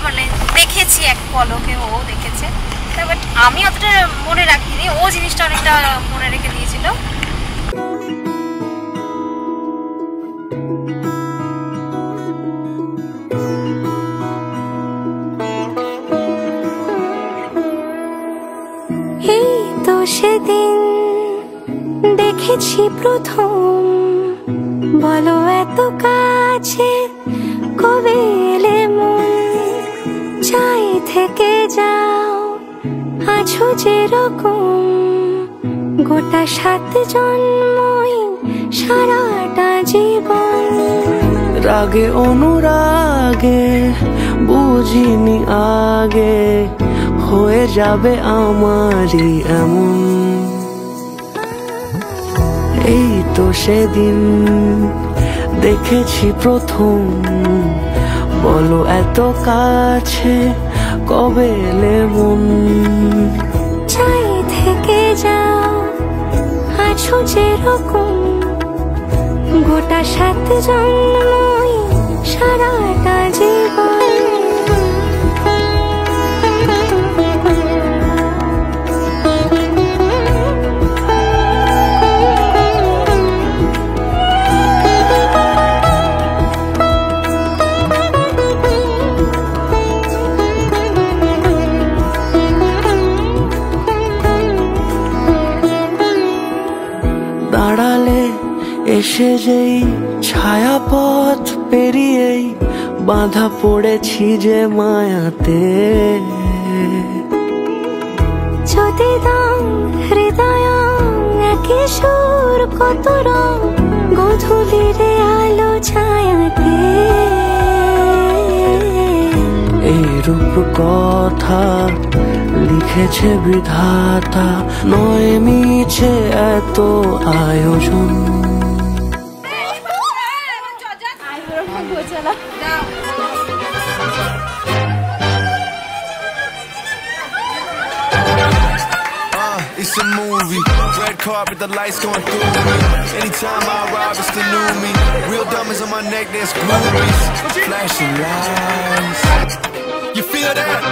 মানে দেখেছি এক পলকে, ও দেখেছে, বাট আমি অতটা মনে রাখিনি, ও জিনিসটা অনেকটা মনে রেখে দিয়েছিল। এই তো সেদিন দেখেছি প্রথম, বলো এত কাছে কবে এলে মন, চাই থেকে যাও আছো যেরকম, গোটা 7 জন্মই সারাটা জীবন। রাগে অনুরাগে বুঝিনি আগে, হয়ে যাবে আমারই এমন। এই তো সেদিন দেখেছি প্রথম, বলো এত কাছে কবে এলে মন, চাই থেকে যাও আছো যেরকম, গোটা 7 জন্মই সারাটা জীবন। দাঁড়ালে এসে যেই ছায়াপথ পেরিয়েই বাঁধা পড়েছি যে মায়াতে, যদি দাও হৃদয় একে সুর কত রং, গধূলির আলো ছায়াতে। এই রূপ কথা লিখেছে বিধাতা, নয় মিছে এত আয়োজন। It's a movie, red carpet, the lights going through me. Anytime I arrive, it's the new me. Real diamonds on my neck, there's groupies. Flashing lights, you feel that?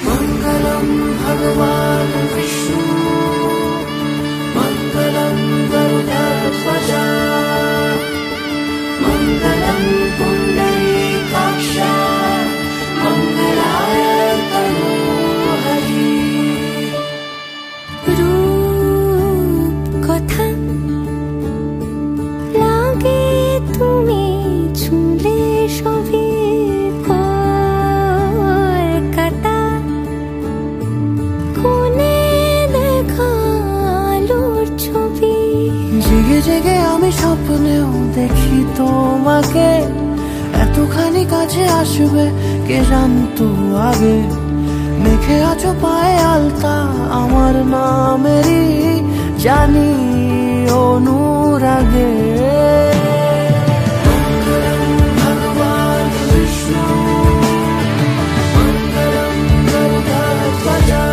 मंगलम भगवान विष्णु, मंगलम गरुड़ध्वजा, मंगलम पुंडरीकाक्ष, मंगलाय तनोहरि। রূপ কথা লাগে তুমি ছুলে সবই, কলকাতা কোনে দেখা আলোর ছবি। জেগে জেগে আমি স্বপ্নেও দেখি তোমাকে, এতখানি কাছে আসবে কে জানতো আগে। মেখে আছো পায়ে আলতা আমার নামেরই, জানি অনুরাগে। मंगलम भगवान विष्णु, मंगलम गरुड़ध्वजा,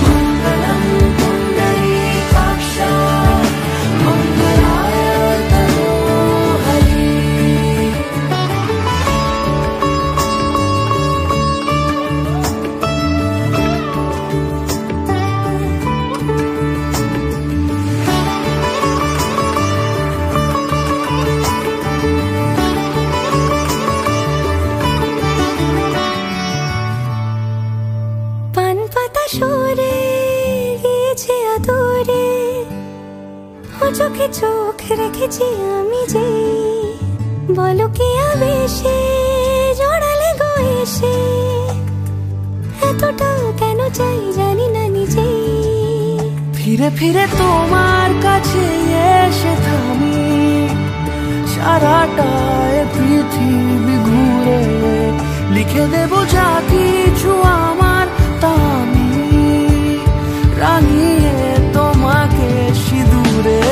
मंगलम पुंडरीकाक्ष, मंगलाय तनोहरि। পান পাতা সরে গিয়েছে আদরে, ও চোখে চোখ রেখেছি আমি যে, বলো কি আবেশে জড়ালে গো এসে, এতটা কেন চাই জানি না নিজে। ফিরে ফিরে তোমার কাছে এসে থামি, সারাটা এ পৃথিবী ঘুরে লিখে দেব যা কিছু আমার, তা আমি রাঙিয়ে তোমাকে সিঁদুরে।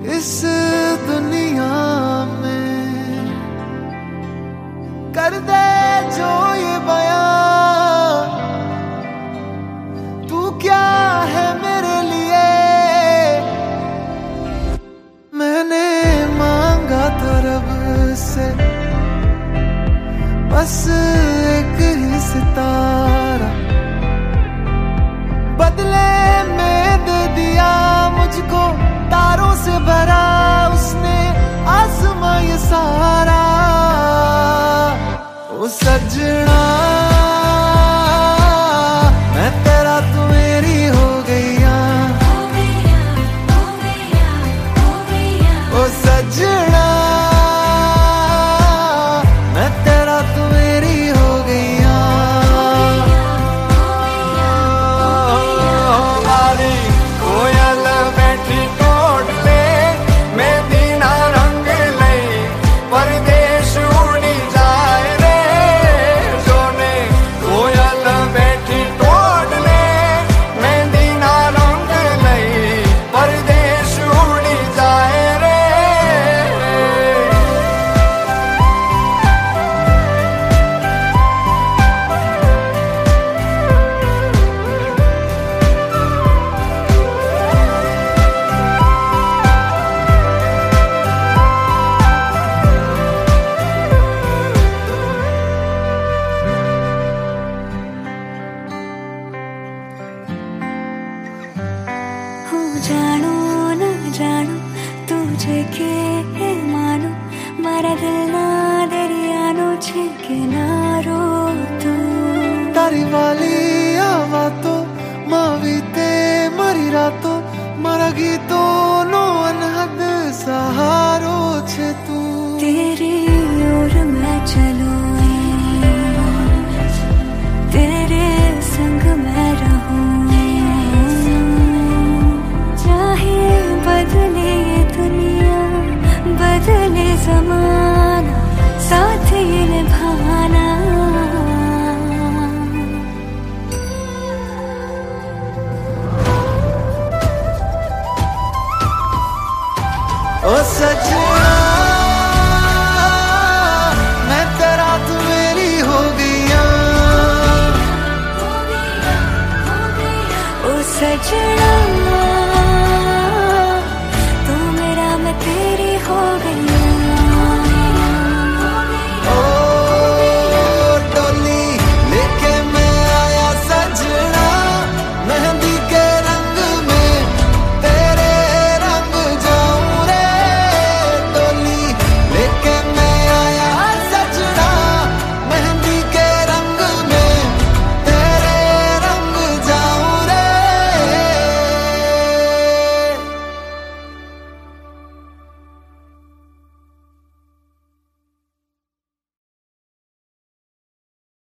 इस दुनिया में कर दे जो ये बयां, तू क्या है मेरे लिए। मैंने मांगा था रब से बस एक ही सितारा, बदले में दे दिया मुझको तारों से भरा उसने आसमां ये सारा। ओ सजना मैं तेरा तू मेरी हो गईया, ओ सजना मैं तेरा तू मेरी हो गईया। मारी कोयल बैठी टोट ले मैं दीना रंग ले परदेश उड़ी जाए रे सोने। कोयल बैठी टोट ले मैं दीना रंग ले परदेश उड़ी जाए रे। हो जानो न जानो तुझे के मानो मारा दिल ना दरियानो छिके ना रो तू। तारी वाली आवा तो मावीते मरी रातो मारा गीतो नो अनहद सहारो छे तू। तेरी ओर मैं चलूं तेरे संग मैं रहूं, चाहे बदले ये दुनिया बदले ज़माना साथ ये निभाना। ओ सजना मैं तेरा तू मेरी हो गईया, ओ सजना